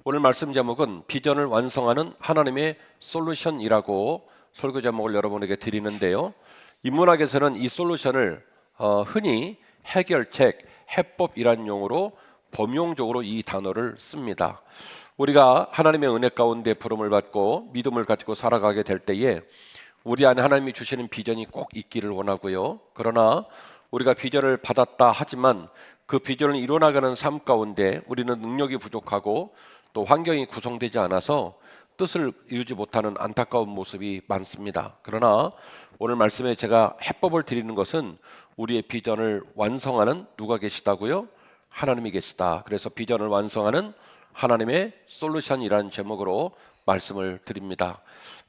오늘 말씀 제목은 비전을 완성하는 하나님의 솔루션이라고 설교 제목을 여러분에게 드리는데요. 인문학에서는 이 솔루션을 흔히 해결책, 해법이라는 용어로 범용적으로 이 단어를 씁니다. 우리가 하나님의 은혜 가운데 부름을 받고 믿음을 가지고 살아가게 될 때에 우리 안에 하나님이 주시는 비전이 꼭 있기를 원하고요. 그러나 우리가 비전을 받았다 하지만 그 비전을 이뤄나가는 삶 가운데 우리는 능력이 부족하고 또 환경이 구성되지 않아서 뜻을 이루지 못하는 안타까운 모습이 많습니다. 그러나 오늘 말씀에 제가 해법을 드리는 것은 우리의 비전을 완성하는 누가 계시다고요? 하나님이 계시다. 그래서 비전을 완성하는 하나님의 솔루션이라는 제목으로 말씀을 드립니다.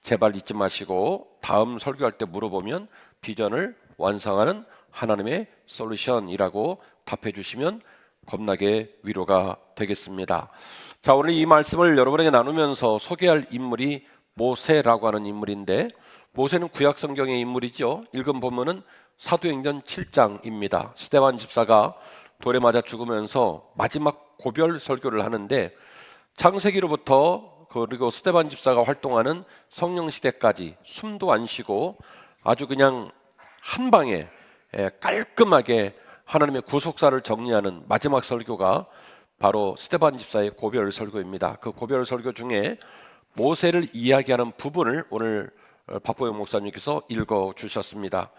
제발 잊지 마시고 다음 설교할 때 물어보면 비전을 완성하는 하나님의 솔루션이라고 답해 주시면 겁나게 위로가 되겠습니다. 자, 오늘 이 말씀을 여러분에게 나누면서 소개할 인물이 모세라고 하는 인물인데, 모세는 구약 성경의 인물이죠. 읽은 본문은 사도행전 7장입니다. 스데반 집사가 돌에 맞아 죽으면서 마지막 고별 설교를 하는데, 창세기로부터 그리고 스데반 집사가 활동하는 성령 시대까지 숨도 안 쉬고 아주 그냥 한 방에 깔끔하게 하나님의 구속사를 정리하는 마지막 설교가 바로 스데반 집사의 고별 설교입니다. 그 고별 설교 중에 모세를 이야기하는 부분을 오늘 박보영 목사님께서 읽어 주셨습니다.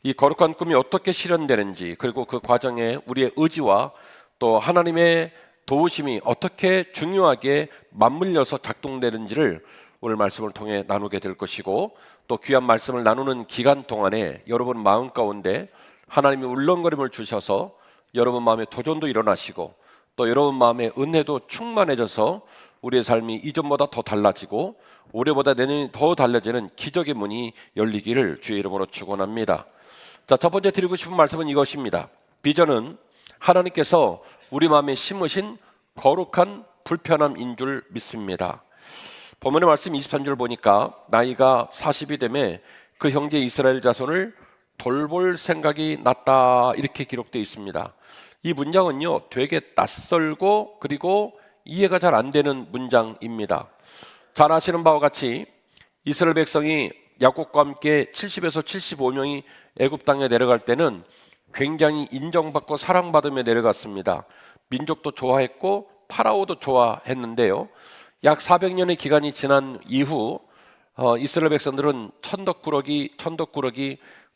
이 거룩한 꿈이 어떻게 실현되는지, 그리고 그 과정에 우리의 의지와 또 하나님의 도우심이 어떻게 중요하게 맞물려서 작동되는지를 오늘 말씀을 통해 나누게 될 것이고, 또 귀한 말씀을 나누는 기간 동안에 여러분 마음 가운데 하나님이 울렁거림을 주셔서 여러분 마음에 도전도 일어나시고 또 여러분 마음에 은혜도 충만해져서 우리의 삶이 이전보다 더 달라지고 올해보다 내년이 더 달라지는 기적의 문이 열리기를 주의 이름으로 축원합니다. 자, 첫 번째 드리고 싶은 말씀은 이것입니다. 비전은 하나님께서 우리 마음에 심으신 거룩한 불편함인 줄 믿습니다. 본문의 말씀 23절 보니까 나이가 40이 되매 그 형제 이스라엘 자손을 돌볼 생각이 났다, 이렇게 기록되어 있습니다. 이 문장은요 되게 낯설고 그리고 이해가 잘 안 되는 문장입니다. 잘 아시는 바와 같이 이스라엘 백성이 야곱과 함께 70에서 75명이 애굽 땅에 내려갈 때는 굉장히 인정받고 사랑받으며 내려갔습니다. 민족도 좋아했고 파라오도 좋아했는데요, 약 400년의 기간이 지난 이후 이스라엘 백성들은 천덕꾸러기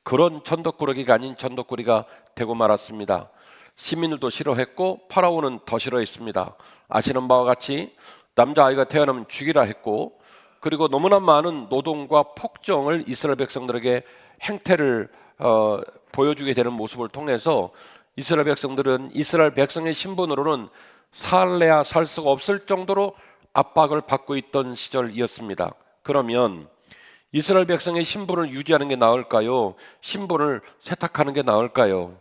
그런 천덕꾸러기가 아닌 천덕꾸리가 되고 말았습니다. 시민들도 싫어했고 파라오는 더 싫어했습니다. 아시는 바와 같이 남자아이가 태어나면 죽이라 했고, 그리고 너무나 많은 노동과 폭정을 이스라엘 백성들에게 행태를 보여주게 되는 모습을 통해서 이스라엘 백성들은 이스라엘 백성의 신분으로는 살래야 살 수가 없을 정도로 압박을 받고 있던 시절이었습니다. 그러면 이스라엘 백성의 신분을 유지하는 게 나을까요? 신분을 세탁하는 게 나을까요?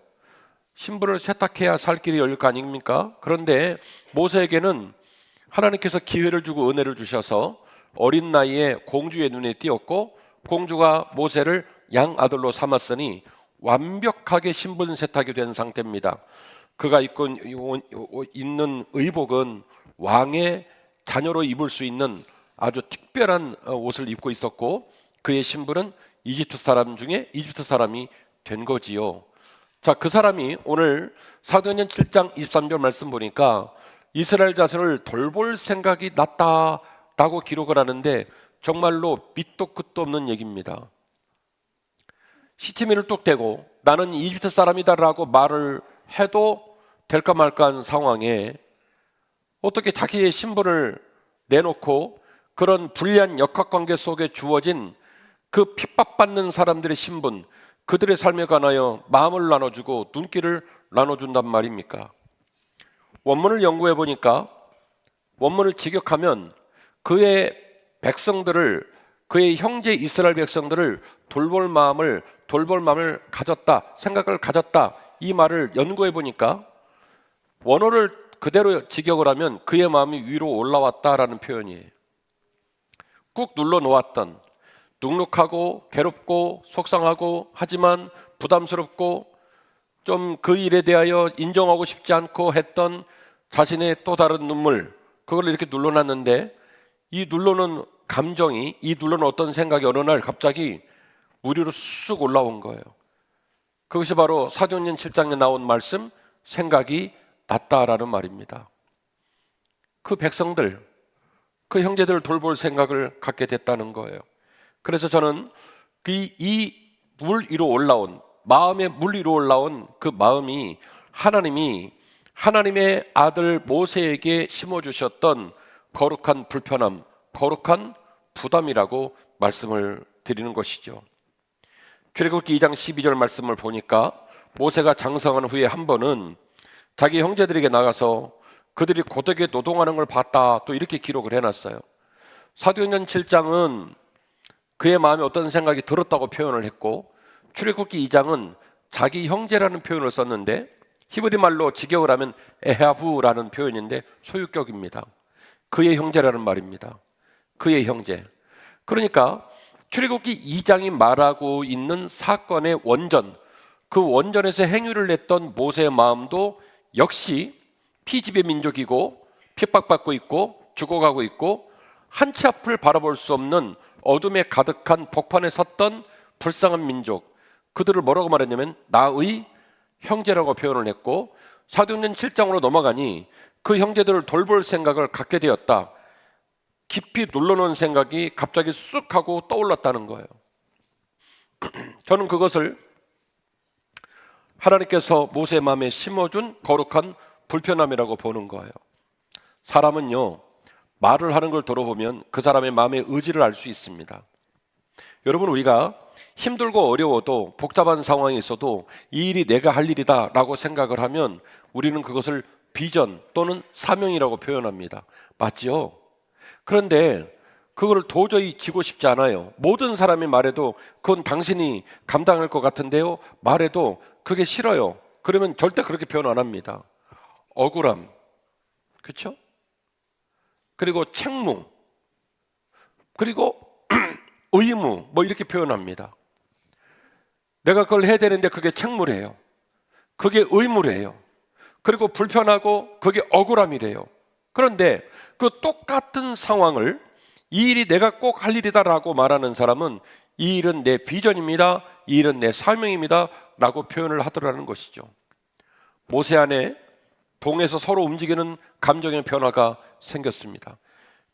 신분을 세탁해야 살 길이 열릴 거 아닙니까? 그런데 모세에게는 하나님께서 기회를 주고 은혜를 주셔서 어린 나이에 공주의 눈에 띄었고, 공주가 모세를 양아들로 삼았으니 완벽하게 신분 세탁이 된 상태입니다. 그가 입고 있는 의복은 왕의 자녀로 입을 수 있는 아주 특별한 옷을 입고 있었고, 그의 신분은 이집트 사람 중에 이집트 사람이 된 거지요. 자, 그 사람이 오늘 사도행전 7장 23절 말씀 보니까 이스라엘 자손을 돌볼 생각이 났다라고 기록을 하는데 정말로 밑도 끝도 없는 얘기입니다. 시치미를 뚝 대고 나는 이집트 사람이다라고 말을 해도 될까 말까한 상황에 어떻게 자기의 신분을 내놓고 그런 불리한 역학관계 속에 주어진 그 핍박받는 사람들의 신분, 그들의 삶에 관하여 마음을 나눠주고 눈길을 나눠준단 말입니까? 원문을 연구해 보니까 원문을 직역하면 그의 백성들을, 그의 형제 이스라엘 백성들을 돌볼 마음을 가졌다, 생각을 가졌다, 이 말을 연구해 보니까 원어를 그대로 직역을 하면 그의 마음이 위로 올라왔다라는 표현이에요. 꾹 눌러 놓았던, 눅눅하고 괴롭고 속상하고 하지만 부담스럽고 좀 그 일에 대하여 인정하고 싶지 않고 했던 자신의 또 다른 눈물, 그걸 이렇게 눌러놨는데 이 눌러놓은 감정이, 이 눌러놓은 어떤 생각이 어느 날 갑자기 우리로 쑥 올라온 거예요. 그것이 바로 사도행전 7장에 나온 말씀, 생각이 났다라는 말입니다. 그 백성들, 그 형제들을 돌볼 생각을 갖게 됐다는 거예요. 그래서 저는 이 물 위로 올라온, 마음의 물 위로 올라온 그 마음이 하나님이 하나님의 아들 모세에게 심어주셨던 거룩한 불편함, 거룩한 부담이라고 말씀을 드리는 것이죠. 출애굽기 2장 12절 말씀을 보니까 모세가 장성한 후에 한 번은 자기 형제들에게 나가서 그들이 고되게 노동하는 걸 봤다, 또 이렇게 기록을 해놨어요. 사도행전 7장은 그의 마음에 어떤 생각이 들었다고 표현을 했고, 출애굽기 2장은 자기 형제라는 표현을 썼는데 히브리 말로 직역을 하면 에하부라는 표현인데 소유격입니다. 그의 형제라는 말입니다. 그의 형제. 그러니까 출애굽기 2장이 말하고 있는 사건의 원전, 그 원전에서 행위를 냈던 모세의 마음도 역시 피지배 민족이고 핍박받고 있고 죽어가고 있고 한치 앞을 바라볼 수 없는 어둠에 가득한 복판에 섰던 불쌍한 민족, 그들을 뭐라고 말했냐면 나의 형제라고 표현을 했고, 사도행전 7장으로 넘어가니 그 형제들을 돌볼 생각을 갖게 되었다. 깊이 눌러놓은 생각이 갑자기 쑥 하고 떠올랐다는 거예요. 저는 그것을 하나님께서 모세의 마음에 심어준 거룩한 불편함이라고 보는 거예요. 사람은요, 말을 하는 걸 들어보면 그 사람의 마음의 의지를 알 수 있습니다. 여러분, 우리가 힘들고 어려워도 복잡한 상황이 있어도 이 일이 내가 할 일이다 라고 생각을 하면 우리는 그것을 비전 또는 사명이라고 표현합니다. 맞지요? 그런데 그걸 도저히 지고 싶지 않아요. 모든 사람이 말해도 그건 당신이 감당할 것 같은데요, 말해도 그게 싫어요. 그러면 절대 그렇게 표현 안 합니다. 억울함, 그렇죠? 그리고 책무, 그리고 의무, 뭐 이렇게 표현합니다. 내가 그걸 해야 되는데 그게 책무래요. 그게 의무래요. 그리고 불편하고 그게 억울함이래요. 그런데 그 똑같은 상황을 이 일이 내가 꼭 할 일이다라고 말하는 사람은 이 일은 내 비전입니다, 이 일은 내 사명입니다 라고 표현을 하더라는 것이죠. 모세 안에 동에서 서로 움직이는 감정의 변화가 생겼습니다.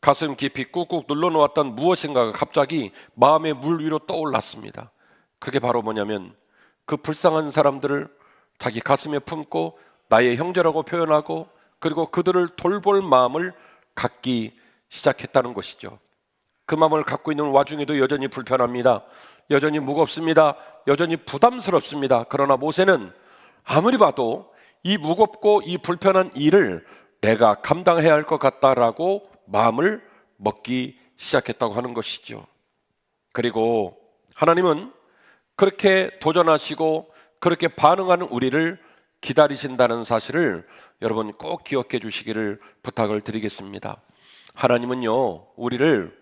가슴 깊이 꾹꾹 눌러놓았던 무엇인가가 갑자기 마음의 물 위로 떠올랐습니다. 그게 바로 뭐냐면 그 불쌍한 사람들을 자기 가슴에 품고 나의 형제라고 표현하고 그리고 그들을 돌볼 마음을 갖기 시작했다는 것이죠. 그 마음을 갖고 있는 와중에도 여전히 불편합니다. 여전히 무겁습니다. 여전히 부담스럽습니다. 그러나 모세는 아무리 봐도 이 무겁고 이 불편한 일을 내가 감당해야 할 것 같다라고 마음을 먹기 시작했다고 하는 것이죠. 그리고 하나님은 그렇게 도전하시고 그렇게 반응하는 우리를 기다리신다는 사실을 여러분 꼭 기억해 주시기를 부탁을 드리겠습니다. 하나님은요, 우리를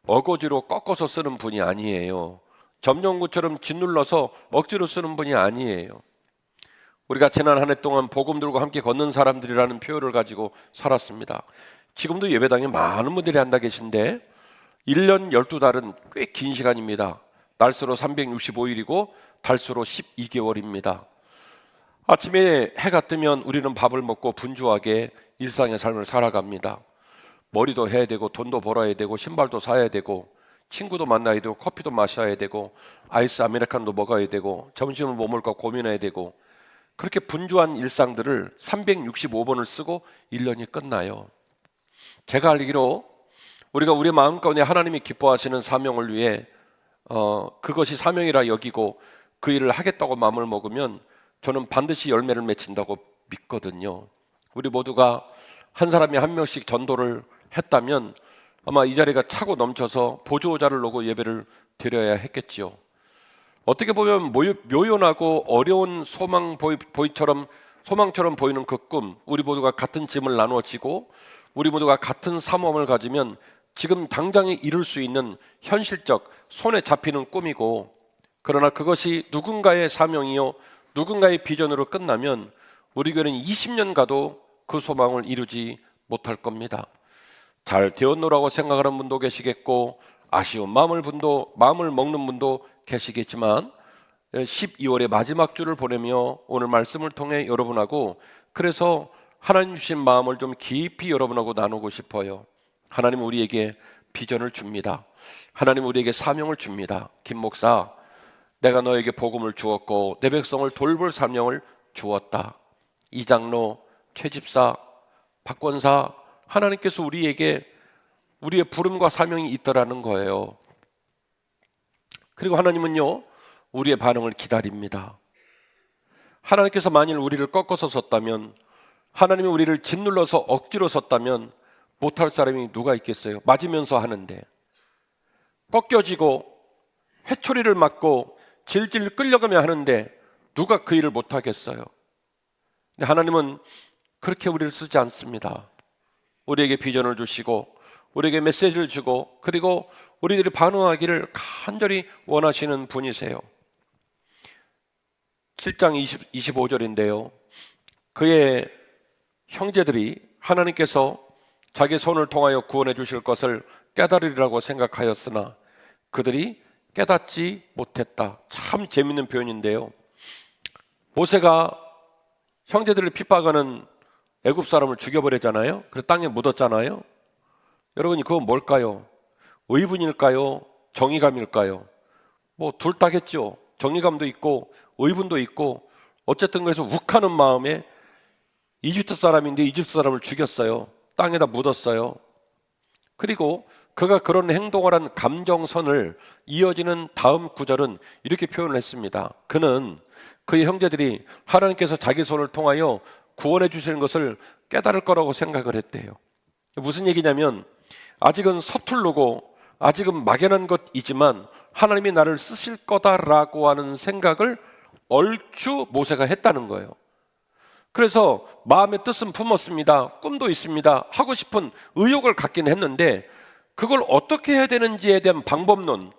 어거지로 꺾어서 쓰는 분이 아니에요. 점령구처럼 짓눌러서 억지로 쓰는 분이 아니에요. 우리가 지난 한 해 동안 복음 들고 함께 걷는 사람들이라는 표현을 가지고 살았습니다. 지금도 예배당에 많은 분들이 앉아 계신데 1년 12달은 꽤 긴 시간입니다. 날수로 365일이고 달수로 12개월입니다. 아침에 해가 뜨면 우리는 밥을 먹고 분주하게 일상의 삶을 살아갑니다. 머리도 해야 되고 돈도 벌어야 되고 신발도 사야 되고 친구도 만나야 되고 커피도 마셔야 되고 아이스 아메리카노도 먹어야 되고 점심을 뭐 먹을까 고민해야 되고, 그렇게 분주한 일상들을 365번을 쓰고 1년이 끝나요. 제가 알기로 우리가 우리 마음 가운데 하나님이 기뻐하시는 사명을 위해 그것이 사명이라 여기고 그 일을 하겠다고 마음을 먹으면 저는 반드시 열매를 맺힌다고 믿거든요. 우리 모두가 한 사람이 한 명씩 전도를 했다면 아마 이 자리가 차고 넘쳐서 보조자를 놓고 예배를 드려야 했겠지요. 어떻게 보면 묘연하고 어려운 소망처럼 보이는 그 꿈, 우리 모두가 같은 짐을 나누어지고 우리 모두가 같은 사모함을 가지면 지금 당장에 이룰 수 있는 현실적 손에 잡히는 꿈이고, 그러나 그것이 누군가의 사명이요 누군가의 비전으로 끝나면 우리 교회는 20년 가도 그 소망을 이루지 못할 겁니다. 잘 되었노라고 생각하는 분도 계시겠고 아쉬운 마음을 먹는 분도 계시겠지만 12월의 마지막 주를 보내며 오늘 말씀을 통해 여러분하고 그래서 하나님 주신 마음을 좀 깊이 여러분하고 나누고 싶어요. 하나님 우리에게 비전을 줍니다. 하나님 우리에게 사명을 줍니다. 김 목사, 내가 너에게 복음을 주었고 내 백성을 돌볼 사명을 주었다. 이 장로, 최 집사, 박 권사, 하나님께서 우리에게 우리의 부름과 사명이 있더라는 거예요. 그리고 하나님은요, 우리의 반응을 기다립니다. 하나님께서 만일 우리를 꺾어서 섰다면, 하나님이 우리를 짓눌러서 억지로 섰다면 못할 사람이 누가 있겠어요? 맞으면서 하는데 꺾여지고 회초리를 맞고 질질 끌려가며 하는데 누가 그 일을 못하겠어요? 근데 하나님은 그렇게 우리를 쓰지 않습니다. 우리에게 비전을 주시고 우리에게 메시지를 주고 그리고 우리들이 반응하기를 간절히 원하시는 분이세요. 7장 25절인데요 그의 형제들이 하나님께서 자기 손을 통하여 구원해 주실 것을 깨달으리라고 생각하였으나 그들이 깨닫지 못했다. 참 재밌는 표현인데요, 모세가 형제들을 핍박하는 애굽 사람을 죽여버렸잖아요. 그래서 땅에 묻었잖아요. 여러분이 그건 뭘까요? 의분일까요? 정의감일까요? 뭐 둘 다겠죠. 정의감도 있고 의분도 있고 어쨌든 그래서 욱하는 마음에 이집트 사람인데 이집트 사람을 죽였어요. 땅에다 묻었어요. 그리고 그가 그런 행동을 한 감정선을 이어지는 다음 구절은 이렇게 표현을 했습니다. 그는 그의 형제들이 하나님께서 자기 손을 통하여 구원해 주시는 것을 깨달을 거라고 생각을 했대요. 무슨 얘기냐면 아직은 서툴르고 아직은 막연한 것이지만 하나님이 나를 쓰실 거다라고 하는 생각을 얼추 모세가 했다는 거예요. 그래서 마음의 뜻은 품었습니다. 꿈도 있습니다. 하고 싶은 의욕을 갖긴 했는데 그걸 어떻게 해야 되는지에 대한 방법론,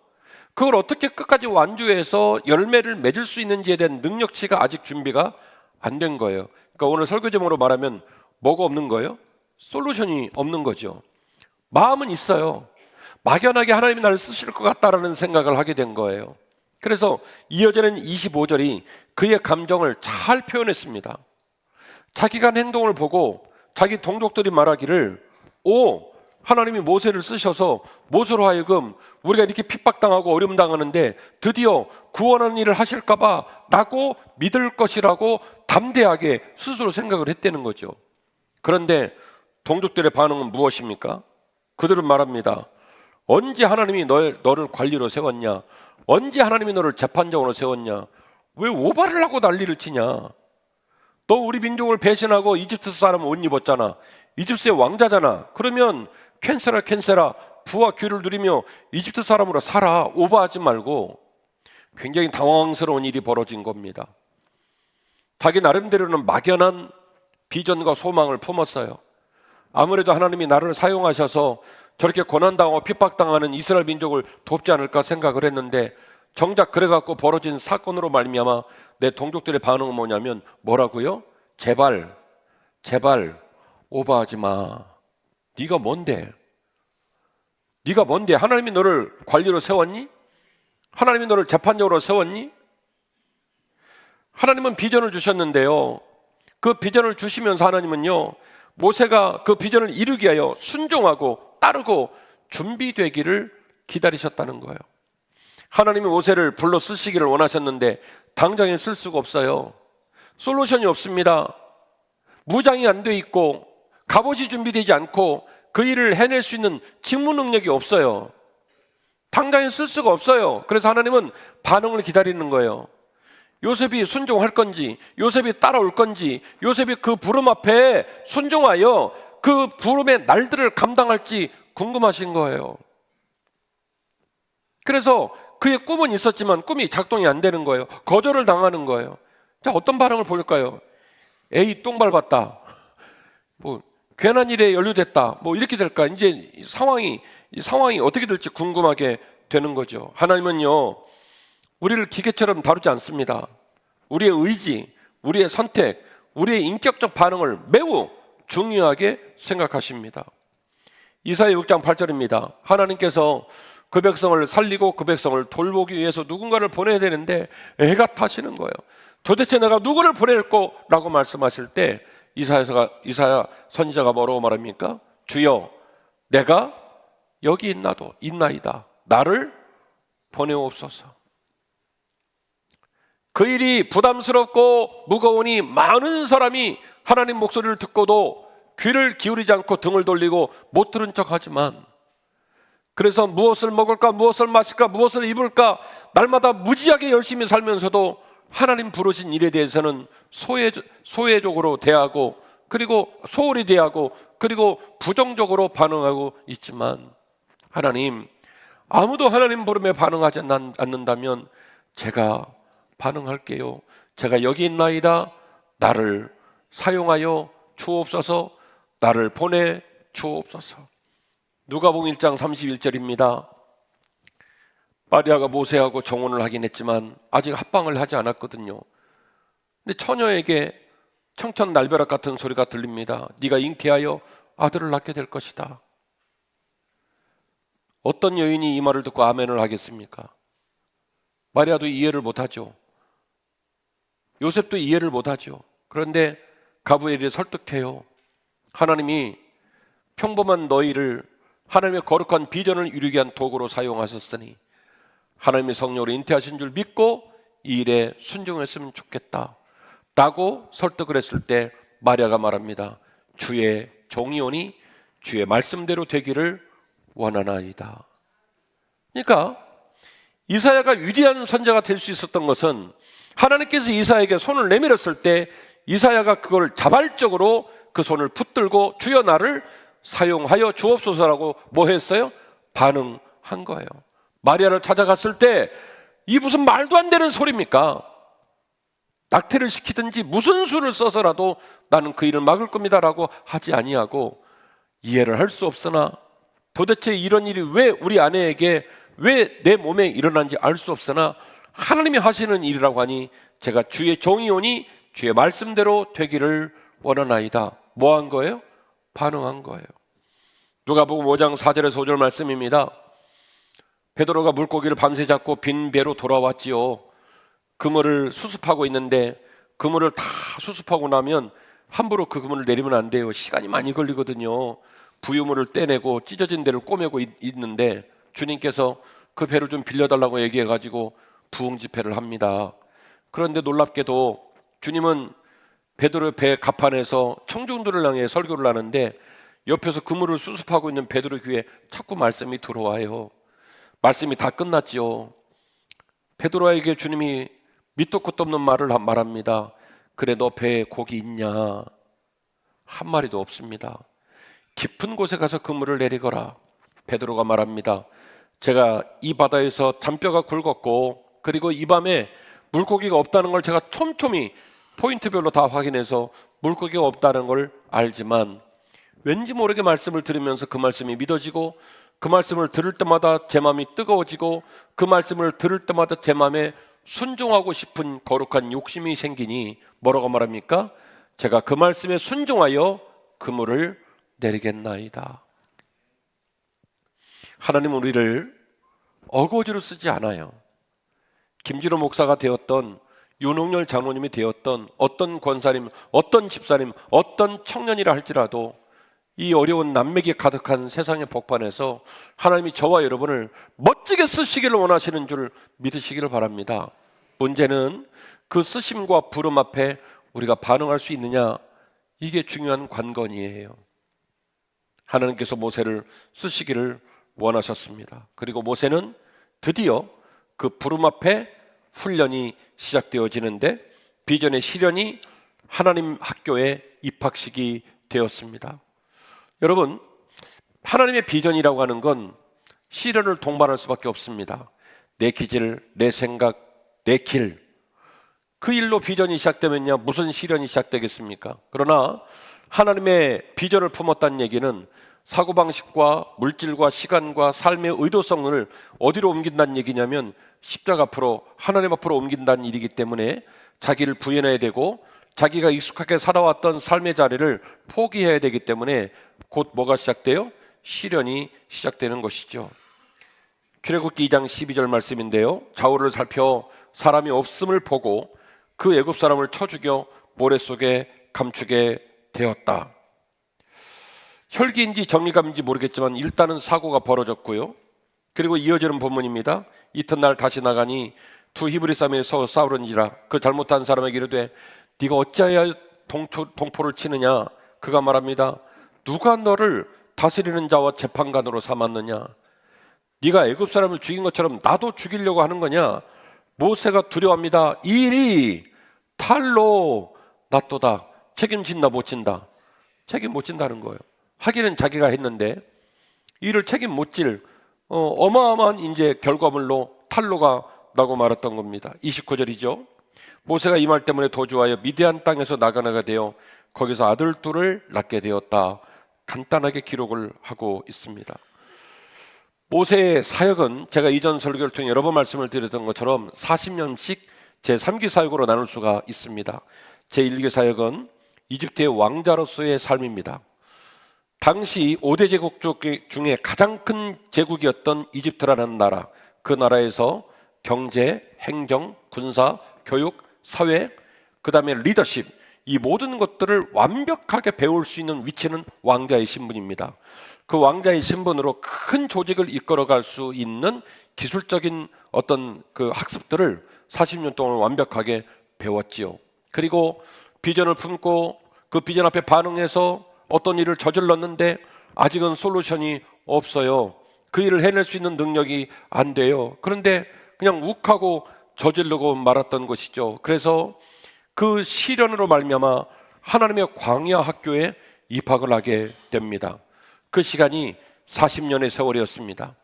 그걸 어떻게 끝까지 완주해서 열매를 맺을 수 있는지에 대한 능력치가 아직 준비가 안 된 거예요. 그러니까 오늘 설교 제목으로 말하면 뭐가 없는 거예요? 솔루션이 없는 거죠. 마음은 있어요. 막연하게 하나님이 나를 쓰실 것 같다라는 생각을 하게 된 거예요. 그래서 이어지는 25절이 그의 감정을 잘 표현했습니다. 자기가 한 행동을 보고 자기 동족들이 말하기를 하나님이 모세를 쓰셔서 모세로 하여금 우리가 이렇게 핍박당하고 어려움 당하는데 드디어 구원하는 일을 하실까 봐 라고 믿을 것이라고 담대하게 스스로 생각을 했다는 거죠. 그런데 동족들의 반응은 무엇입니까? 그들은 말합니다. 언제 하나님이 너를 관리로 세웠냐? 언제 하나님이 너를 재판장으로 세웠냐? 왜 오바를 하고 난리를 치냐? 너 우리 민족을 배신하고 이집트 사람 옷 입었잖아. 이집트의 왕자잖아. 그러면 캔세라 부와 귀를 누리며 이집트 사람으로 살아. 오버하지 말고. 굉장히 당황스러운 일이 벌어진 겁니다. 자기 나름대로는 막연한 비전과 소망을 품었어요. 아무래도 하나님이 나를 사용하셔서 저렇게 고난당하고 핍박당하는 이스라엘 민족을 돕지 않을까 생각을 했는데 정작 그래갖고 벌어진 사건으로 말미암아 내 동족들의 반응은 뭐냐면 뭐라고요? 제발 오버하지 마. 네가 뭔데? 하나님이 너를 관리로 세웠니? 하나님이 너를 재판적으로 세웠니? 하나님은 비전을 주셨는데요, 그 비전을 주시면서 하나님은요 모세가 그 비전을 이루기 위하여 순종하고 따르고 준비되기를 기다리셨다는 거예요. 하나님이 모세를 불러 쓰시기를 원하셨는데 당장에 쓸 수가 없어요. 솔루션이 없습니다. 무장이 안 돼 있고 갑옷이 준비되지 않고 그 일을 해낼 수 있는 직무 능력이 없어요. 당장에 쓸 수가 없어요. 그래서 하나님은 반응을 기다리는 거예요. 요셉이 순종할 건지, 요셉이 따라올 건지, 요셉이 그 부름 앞에 순종하여 그 부름의 날들을 감당할지 궁금하신 거예요. 그래서 그의 꿈은 있었지만 꿈이 작동이 안 되는 거예요. 거절을 당하는 거예요. 자, 어떤 반응을 보일까요? 에이, 똥 밟았다. 괜한 일에 연루됐다. 이렇게 될까? 이제 상황이 어떻게 될지 궁금하게 되는 거죠. 하나님은요, 우리를 기계처럼 다루지 않습니다. 우리의 의지, 우리의 선택, 우리의 인격적 반응을 매우 중요하게 생각하십니다. 이사야 6장 8절입니다. 하나님께서 그 백성을 살리고 그 백성을 돌보기 위해서 누군가를 보내야 되는데 애가 타시는 거예요. 도대체 내가 누구를 보낼꼬라고 말씀하실 때 이사야 선지자가 뭐라고 말합니까? 주여, 내가 여기 있나이다. 나를 보내옵소서. 그 일이 부담스럽고 무거우니 많은 사람이 하나님 목소리를 듣고도 귀를 기울이지 않고 등을 돌리고 못 들은 척하지만, 그래서 무엇을 먹을까, 무엇을 마실까, 무엇을 입을까 날마다 무지하게 열심히 살면서도 하나님 부르신 일에 대해서는 소외적으로 대하고, 그리고 소홀히 대하고, 그리고 부정적으로 반응하고 있지만, 하나님, 아무도 하나님 부름에 반응하지 않는다면 제가 반응할게요. 제가 여기 있나이다. 나를 사용하여 주옵소서. 나를 보내 주옵소서. 누가복음 1장 31절입니다. 마리아가 모세하고 정혼을 하긴 했지만 아직 합방을 하지 않았거든요. 근데 처녀에게 청천날벼락 같은 소리가 들립니다. 네가 잉태하여 아들을 낳게 될 것이다. 어떤 여인이 이 말을 듣고 아멘을 하겠습니까? 마리아도 이해를 못하죠. 요셉도 이해를 못하죠. 그런데 가브리엘이 설득해요. 하나님이 평범한 너희를 하나님의 거룩한 비전을 이루게 한 도구로 사용하셨으니 하나님의 성령으로 잉태하신 줄 믿고 이 일에 순종했으면 좋겠다 라고 설득을 했을 때 마리아가 말합니다. 주의 종이오니 주의 말씀대로 되기를 원하나이다. 그러니까 이사야가 위대한 선지자가 될 수 있었던 것은 하나님께서 이사야에게 손을 내밀었을 때 이사야가 그걸 자발적으로 그 손을 붙들고 주여 나를 사용하여 주옵소서라고 뭐 했어요? 반응한 거예요. 마리아를 찾아갔을 때 이 무슨 말도 안 되는 소리입니까? 낙태를 시키든지 무슨 수를 써서라도 나는 그 일을 막을 겁니다라고 하지 아니하고, 이해를 할 수 없으나 도대체 이런 일이 왜 우리 아내에게, 왜 내 몸에 일어난지 알 수 없으나 하나님이 하시는 일이라고 하니 제가 주의 종이오니 주의 말씀대로 되기를 원하나이다. 뭐 한 거예요? 반응한 거예요. 누가복음 5장 4절에서 5절 말씀입니다. 베드로가 물고기를 밤새 잡고 빈 배로 돌아왔지요. 그물을 수습하고 있는데 그물을 다 수습하고 나면 함부로 그 그물을 내리면 안 돼요. 시간이 많이 걸리거든요. 부유물을 떼내고 찢어진 데를 꼬매고 있는데 주님께서 그 배를 좀 빌려달라고 얘기해가지고 부흥 집회를 합니다. 그런데 놀랍게도 주님은 베드로의 배 갑판에서 청중들을 향해 설교를 하는데 옆에서 그물을 수습하고 있는 베드로 귀에 자꾸 말씀이 들어와요. 말씀이 다 끝났지요. 베드로에게 주님이 밑도 끝도 없는 말을 말합니다. 그래, 너 배에 고기 있냐? 한 마리도 없습니다. 깊은 곳에 가서 그물을 내리거라. 베드로가 말합니다. 제가 이 바다에서 잔뼈가 굵었고, 그리고 이 밤에 물고기가 없다는 걸 제가 촘촘히 포인트별로 다 확인해서 물고기가 없다는 걸 알지만 왠지 모르게 말씀을 들으면서 그 말씀이 믿어지고, 그 말씀을 들을 때마다 제 마음이 뜨거워지고, 그 말씀을 들을 때마다 제 마음에 순종하고 싶은 거룩한 욕심이 생기니 뭐라고 말합니까? 제가 그 말씀에 순종하여 그물을 내리겠나이다. 하나님은 우리를 어거지로 쓰지 않아요. 김진호 목사가 되었던, 윤홍열 장로님이 되었던, 어떤 권사님, 어떤 집사님, 어떤 청년이라 할지라도 이 어려운 난맥이 가득한 세상의 복판에서 하나님이 저와 여러분을 멋지게 쓰시기를 원하시는 줄 믿으시기를 바랍니다. 문제는 그 쓰심과 부름 앞에 우리가 반응할 수 있느냐, 이게 중요한 관건이에요. 하나님께서 모세를 쓰시기를 원하셨습니다. 그리고 모세는 드디어 그 부름 앞에 훈련이 시작되어지는데 비전의 실현이 하나님 학교에 입학식이 되었습니다. 여러분, 하나님의 비전이라고 하는 건 시련을 동반할 수밖에 없습니다. 내 기질, 내 생각, 내 길, 그 일로 비전이 시작되면요 무슨 시련이 시작되겠습니까? 그러나 하나님의 비전을 품었다는 얘기는 사고방식과 물질과 시간과 삶의 의도성을 어디로 옮긴다는 얘기냐면 십자가 앞으로, 하나님 앞으로 옮긴다는 일이기 때문에 자기를 부인해야 되고 자기가 익숙하게 살아왔던 삶의 자리를 포기해야 되기 때문에 곧 뭐가 시작돼요? 시련이 시작되는 것이죠. 출애굽기 2장 12절 말씀인데요, 좌우를 살펴 사람이 없음을 보고 그 애굽 사람을 쳐 죽여 모래 속에 감추게 되었다. 혈기인지 정의감인지 모르겠지만 일단은 사고가 벌어졌고요. 그리고 이어지는 본문입니다. 이튿날 다시 나가니 두 히브리 사람이 서로 싸우는지라 그 잘못한 사람에게 이르되 네가 어찌하여 동포를 치느냐. 그가 말합니다. 누가 너를 다스리는 자와 재판관으로 삼았느냐. 네가 애굽 사람을 죽인 것처럼 나도 죽이려고 하는 거냐. 모세가 두려워합니다. 이 일이 탈로 낫도다. 책임진다 못 진다. 책임 못 진다는 거예요. 하기는 자기가 했는데 이를 책임 못 질 어마어마한 이제 결과물로 탈로가 나고 말았던 겁니다. 29절이죠. 모세가 이 말 때문에 도주하여 미디안 땅에서 나가나가 되어 거기서 아들 둘을 낳게 되었다. 간단하게 기록을 하고 있습니다. 모세의 사역은 제가 이전 설교를 통해 여러 번 말씀을 드렸던 것처럼 40년씩 제3기 사역으로 나눌 수가 있습니다. 제1기 사역은 이집트의 왕자로서의 삶입니다. 당시 5대 제국 중에 가장 큰 제국이었던 이집트라는 나라, 그 나라에서 경제, 행정, 군사, 교육, 사회, 그 다음에 리더십, 이 모든 것들을 완벽하게 배울 수 있는 위치는 왕자의 신분입니다. 그 왕자의 신분으로 큰 조직을 이끌어갈 수 있는 기술적인 어떤 그 학습들을 40년 동안 완벽하게 배웠지요. 그리고 비전을 품고 그 비전 앞에 반응해서 어떤 일을 저질렀는데 아직은 솔루션이 없어요. 그 일을 해낼 수 있는 능력이 안 돼요. 그런데 그냥 욱하고 저지르고 말았던 것이죠. 그래서 그 시련으로 말미암아 하나님의 광야 학교에 입학을 하게 됩니다. 그 시간이 40년의 세월이었습니다.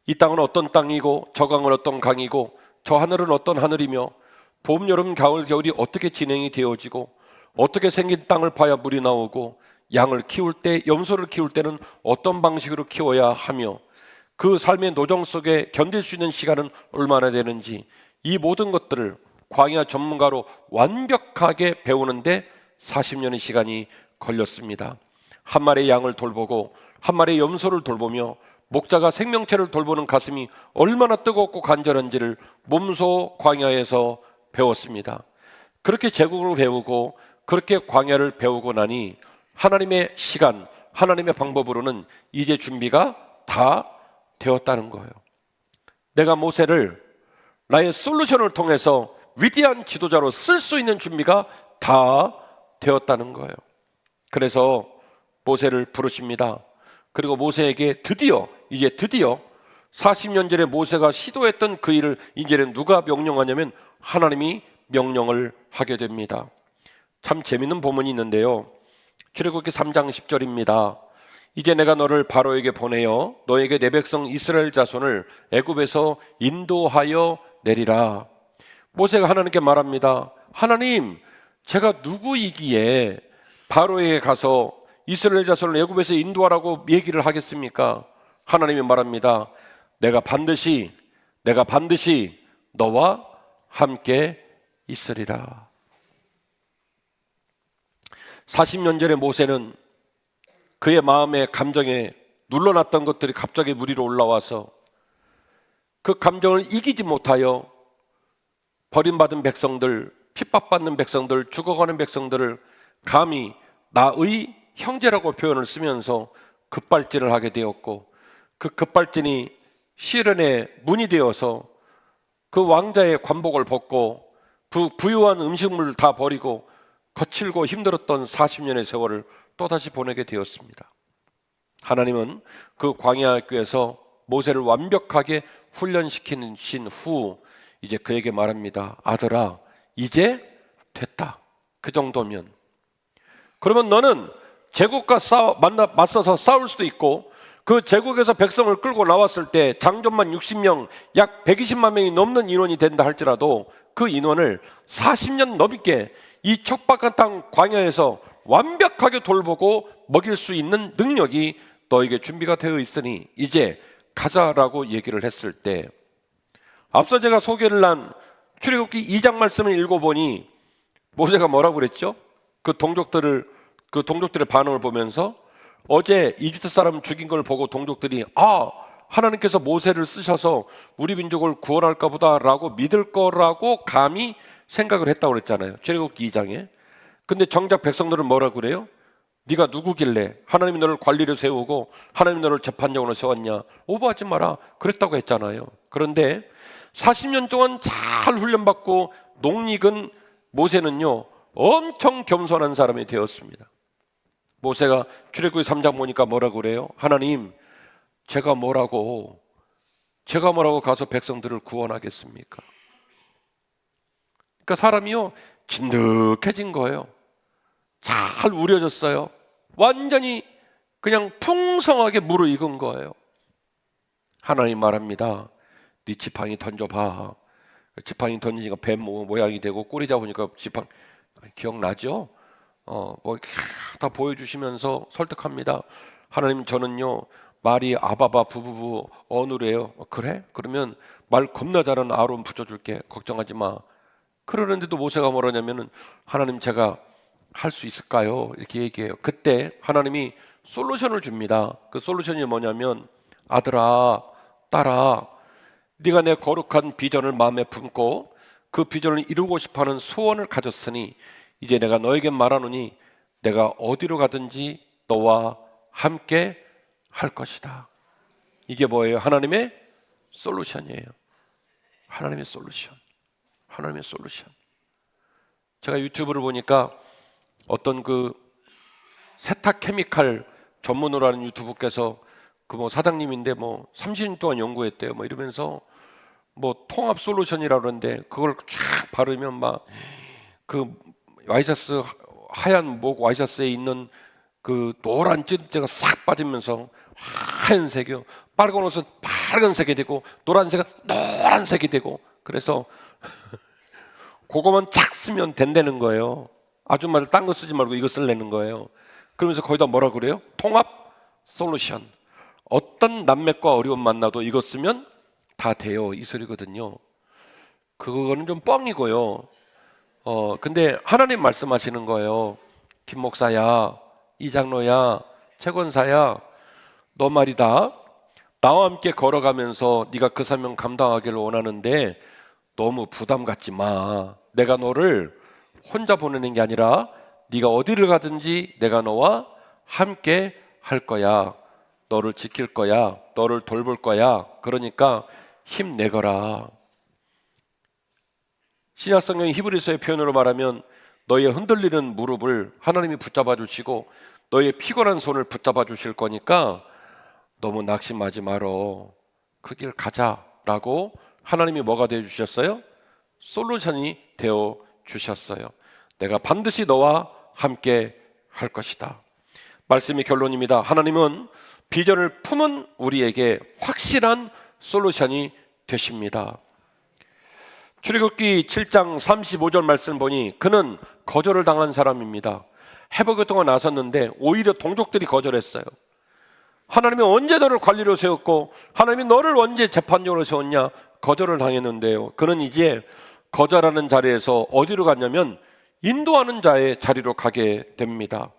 이 땅은 어떤 땅이고 저 강은 어떤 강이고 저 하늘은 어떤 하늘이며 봄, 여름, 가을, 겨울이 어떻게 진행이 되어지고 어떻게 생긴 땅을 봐야 물이 나오고 양을 키울 때, 염소를 키울 때는 어떤 방식으로 키워야 하며 그 삶의 노정 속에 견딜 수 있는 시간은 얼마나 되는지, 이 모든 것들을 광야 전문가로 완벽하게 배우는데 40년의 시간이 걸렸습니다. 한 마리의 양을 돌보고 한 마리의 염소를 돌보며 목자가 생명체를 돌보는 가슴이 얼마나 뜨겁고 간절한지를 몸소 광야에서 배웠습니다. 그렇게 제국을 배우고 그렇게 광야를 배우고 나니 하나님의 시간, 하나님의 방법으로는 이제 준비가 다 되었다는 거예요. 내가 모세를 나의 솔루션을 통해서 위대한 지도자로 쓸 수 있는 준비가 다 되었다는 거예요. 그래서 모세를 부르십니다. 그리고 모세에게 이제 드디어 40년 전에 모세가 시도했던 그 일을 이제는 누가 명령하냐면 하나님이 명령을 하게 됩니다. 참 재밌는 본문이 있는데요. 출애굽기 3장 10절입니다. 이제 내가 너를 바로에게 보내어 너에게 내 백성 이스라엘 자손을 애굽에서 인도하여 내리라. 모세가 하나님께 말합니다. 하나님, 제가 누구이기에 바로에게 가서 이스라엘 자손을 애굽에서 인도하라고 얘기를 하겠습니까? 하나님이 말합니다. 내가 반드시 너와 함께 있으리라. 40년 전에 모세는 그의 마음의 감정에 눌러놨던 것들이 갑자기 물 위로 올라와서 그 감정을 이기지 못하여 버림받은 백성들, 핍박받는 백성들, 죽어가는 백성들을 감히 나의 형제라고 표현을 쓰면서 급발진을 하게 되었고, 그 급발진이 시련의 문이 되어서 그 왕자의 관복을 벗고 부유한 음식물을 다 버리고 거칠고 힘들었던 40년의 세월을 또다시 보내게 되었습니다. 하나님은 그 광야학교에서 모세를 완벽하게 훈련시키신 후 이제 그에게 말합니다. 아들아, 이제 됐다. 그 정도면. 그러면 너는 제국과 맞서서 싸울 수도 있고, 그 제국에서 백성을 끌고 나왔을 때 장전만 60명, 약 120만 명이 넘는 인원이 된다 할지라도 그 인원을 40년 넘게 이 척박한 땅 광야에서 완벽하게 돌보고 먹일 수 있는 능력이 너에게 준비가 되어 있으니 이제 가자라고 얘기를 했을 때, 앞서 제가 소개를 한 출애굽기 2장 말씀을 읽어보니 모세가 뭐라고 그랬죠? 그 동족들의 반응을 보면서 어제 이집트 사람 죽인 걸 보고 동족들이 하나님께서 모세를 쓰셔서 우리 민족을 구원할까 보다라고 믿을 거라고 감히 생각을 했다고 그랬잖아요. 출애굽기 2장에. 근데 정작 백성들은 뭐라고 그래요? 네가 누구길래 하나님이 너를 관리로 세우고 하나님이 너를 재판장으로 세웠냐? 오버하지 마라 그랬다고 했잖아요. 그런데 40년 동안 잘 훈련받고 농익은 모세는요 엄청 겸손한 사람이 되었습니다. 모세가 출애굽기 3장 보니까 뭐라고 그래요? 하나님, 제가 뭐라고 가서 백성들을 구원하겠습니까? 그러니까 사람이요 진득해진 거예요. 잘 우려졌어요. 완전히 그냥 풍성하게 무르익은 거예요. 하나님 말합니다. 네 지팡이 던져봐. 지팡이 던지니까 뱀 모양이 되고 꼬리 잡으니까 지팡이 기억나죠? 다 보여주시면서 설득합니다. 하나님, 저는요 말이 아바바 부부부 어누래요. 그래? 그러면 말 겁나 잘하는 아론 붙여줄게. 걱정하지 마. 그러는데도 모세가 뭐라냐면은 하나님, 제가 할 수 있을까요? 이렇게 얘기해요. 그때 하나님이 솔루션을 줍니다. 그 솔루션이 뭐냐면, 아들아, 딸아, 네가 내 거룩한 비전을 마음에 품고 그 비전을 이루고 싶어하는 소원을 가졌으니 이제 내가 너에게 말하노니 내가 어디로 가든지 너와 함께 할 것이다. 이게 뭐예요? 하나님의 솔루션이에요. 하나님의 솔루션. 하나님의 솔루션. 제가 유튜브를 보니까 어떤 그 세탁 케미칼 전문으로 하는 유튜브께서 그 사장님인데 30년 동안 연구했대요. 이러면서 통합 솔루션이라고 그러는데 그걸 쫙 바르면 막 그 와이셔츠 하얀 목 와이셔츠에 있는 그 노란 찐때가 싹 빠지면서 하얀색이요. 빨간 옷은 빨간색이 되고 노란색은 노란색이 되고, 그래서 그거만 착 쓰면 된다는 거예요. 아줌마들 딴 거 쓰지 말고 이거 쓰려는 거예요. 그러면서 거기다 뭐라 그래요? 통합 솔루션. 어떤 난맥과 어려움 만나도 이거 쓰면 다 돼요, 이 소리거든요. 그거는 좀 뻥이고요. 근데 하나님 말씀하시는 거예요. 김 목사야, 이 장로야, 최 권사야, 너 말이다, 나와 함께 걸어가면서 네가 그 사명 감당하기를 원하는데 너무 부담 갖지 마. 내가 너를 혼자 보내는 게 아니라 네가 어디를 가든지 내가 너와 함께 할 거야. 너를 지킬 거야. 너를 돌볼 거야. 그러니까 힘내거라. 신약성경 히브리서의 표현으로 말하면 너의 흔들리는 무릎을 하나님이 붙잡아 주시고 너의 피곤한 손을 붙잡아 주실 거니까 너무 낙심하지 말어. 그 길 가자라고 하나님이 뭐가 되어 주셨어요? 솔루션이 되어 주셨어요. 내가 반드시 너와 함께 할 것이다. 말씀이 결론입니다. 하나님은 비전을 품은 우리에게 확실한 솔루션이 되십니다. 출애굽기 7장 35절 말씀 보니 그는 거절을 당한 사람입니다. 해보게 동안 나섰는데 오히려 동족들이 거절했어요. 하나님이 언제 너를 관리로 세웠고 하나님이 너를 언제 재판장으로 세웠냐? 거절을 당했는데요. 그는 이제 거절하는 자리에서 어디로 갔냐면 인도하는 자의 자리로 가게 됩니다.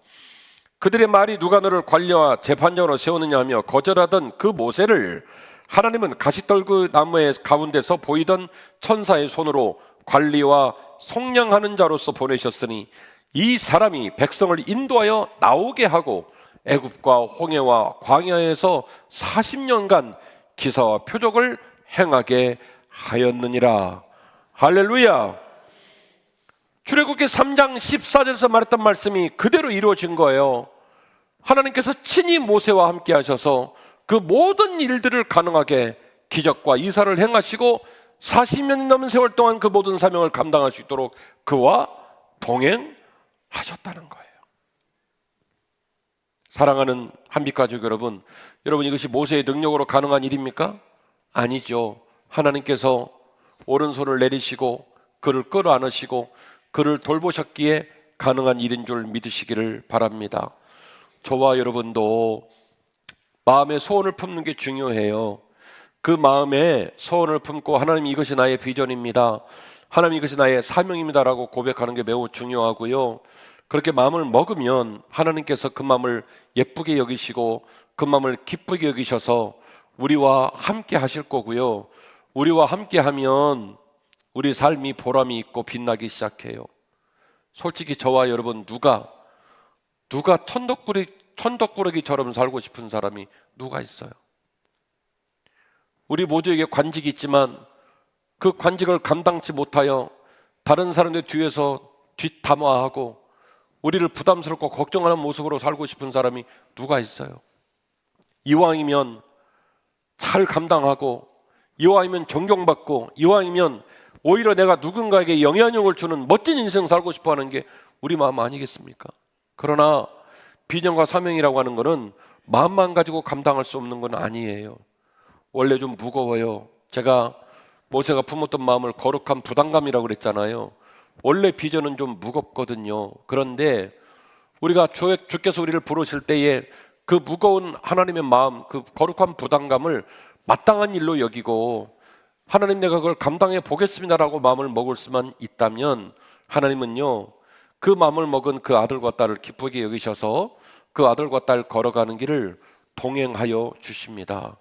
그들의 말이 누가 너를 관리와 재판장으로 세우느냐 하며 거절하던 그 모세를 하나님은 가시떨그 나무의 가운데서 보이던 천사의 손으로 관리와 속량하는 자로서 보내셨으니 이 사람이 백성을 인도하여 나오게 하고 애굽과 홍해와 광야에서 40년간 기사와 표적을 행하게 하였느니라. 할렐루야. 출애굽기 3장 14절에서 말했던 말씀이 그대로 이루어진 거예요. 하나님께서 친히 모세와 함께 하셔서 그 모든 일들을 가능하게 기적과 이사를 행하시고 40년이 넘은 세월 동안 그 모든 사명을 감당할 수 있도록 그와 동행하셨다는 거예요. 사랑하는 한빛가족 여러분, 이것이 모세의 능력으로 가능한 일입니까? 아니죠. 하나님께서 오른손을 내리시고 그를 끌어안으시고 그를 돌보셨기에 가능한 일인 줄 믿으시기를 바랍니다. 저와 여러분도 마음의 소원을 품는 게 중요해요. 그 마음에 소원을 품고 하나님 이것이 나의 비전입니다, 하나님 이것이 나의 사명입니다라고 고백하는 게 매우 중요하고요. 그렇게 마음을 먹으면 하나님께서 그 마음을 예쁘게 여기시고 그 마음을 기쁘게 여기셔서 우리와 함께 하실 거고요. 우리와 함께 하면 우리 삶이 보람이 있고 빛나기 시작해요. 솔직히 저와 여러분 누가 천덕꾸러기처럼 살고 싶은 사람이 누가 있어요? 우리 모두에게 관직이 있지만 그 관직을 감당치 못하여 다른 사람들 뒤에서 뒷담화하고 우리를 부담스럽고 걱정하는 모습으로 살고 싶은 사람이 누가 있어요? 이왕이면 잘 감당하고, 이왕이면 존경받고, 이왕이면 오히려 내가 누군가에게 영향력을 주는 멋진 인생 살고 싶어 하는 게 우리 마음 아니겠습니까? 그러나 비전과 사명이라고 하는 것은 마음만 가지고 감당할 수 없는 건 아니에요. 원래 좀 무거워요. 제가 모세가 품었던 마음을 거룩한 부담감이라고 그랬잖아요. 원래 비전은 좀 무겁거든요. 그런데 우리가 주께서 우리를 부르실 때에 그 무거운 하나님의 마음, 그 거룩한 부담감을 마땅한 일로 여기고 하나님 내가 그걸 감당해 보겠습니다라고 마음을 먹을 수만 있다면 하나님은요 그 마음을 먹은 그 아들과 딸을 기쁘게 여기셔서 그 아들과 딸 걸어가는 길을 동행하여 주십니다.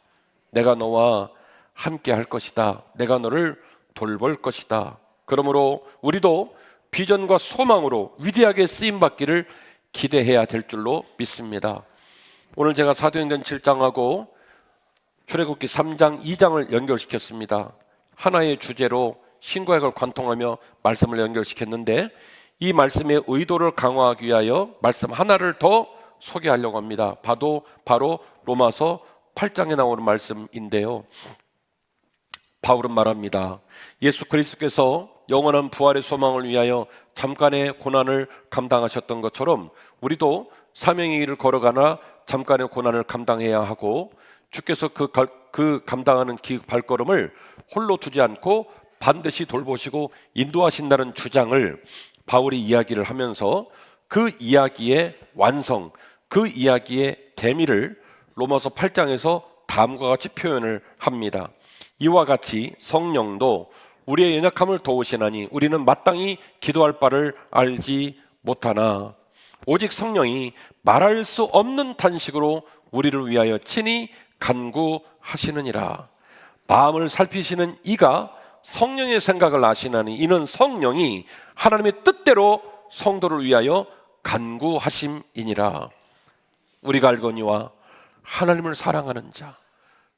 내가 너와 함께 할 것이다. 내가 너를 돌볼 것이다. 그러므로 우리도 비전과 소망으로 위대하게 쓰임받기를 기대해야 될 줄로 믿습니다. 오늘 제가 사도행전 7장하고 출애굽기 3장 2장을 연결시켰습니다. 하나의 주제로 신구약을 관통하며 말씀을 연결시켰는데 이 말씀의 의도를 강화하기 위하여 말씀 하나를 더 소개하려고 합니다. 바로 로마서 8장에 나오는 말씀인데요. 바울은 말합니다. 예수 그리스도께서 영원한 부활의 소망을 위하여 잠깐의 고난을 감당하셨던 것처럼 우리도 사명의 길을 걸어가나 잠깐의 고난을 감당해야 하고 주께서 그 감당하는 발걸음을 홀로 두지 않고 반드시 돌보시고 인도하신다는 주장을 바울이 이야기를 하면서 그 이야기의 완성, 그 이야기의 대미를 로마서 8장에서 다음과 같이 표현을 합니다. 이와 같이 성령도 우리의 연약함을 도우시나니 우리는 마땅히 기도할 바를 알지 못하나 오직 성령이 말할 수 없는 탄식으로 우리를 위하여 친히 간구하시느니라. 마음을 살피시는 이가 성령의 생각을 아시나니 이는 성령이 하나님의 뜻대로 성도를 위하여 간구하심이니라. 우리가 알거니와 하나님을 사랑하는 자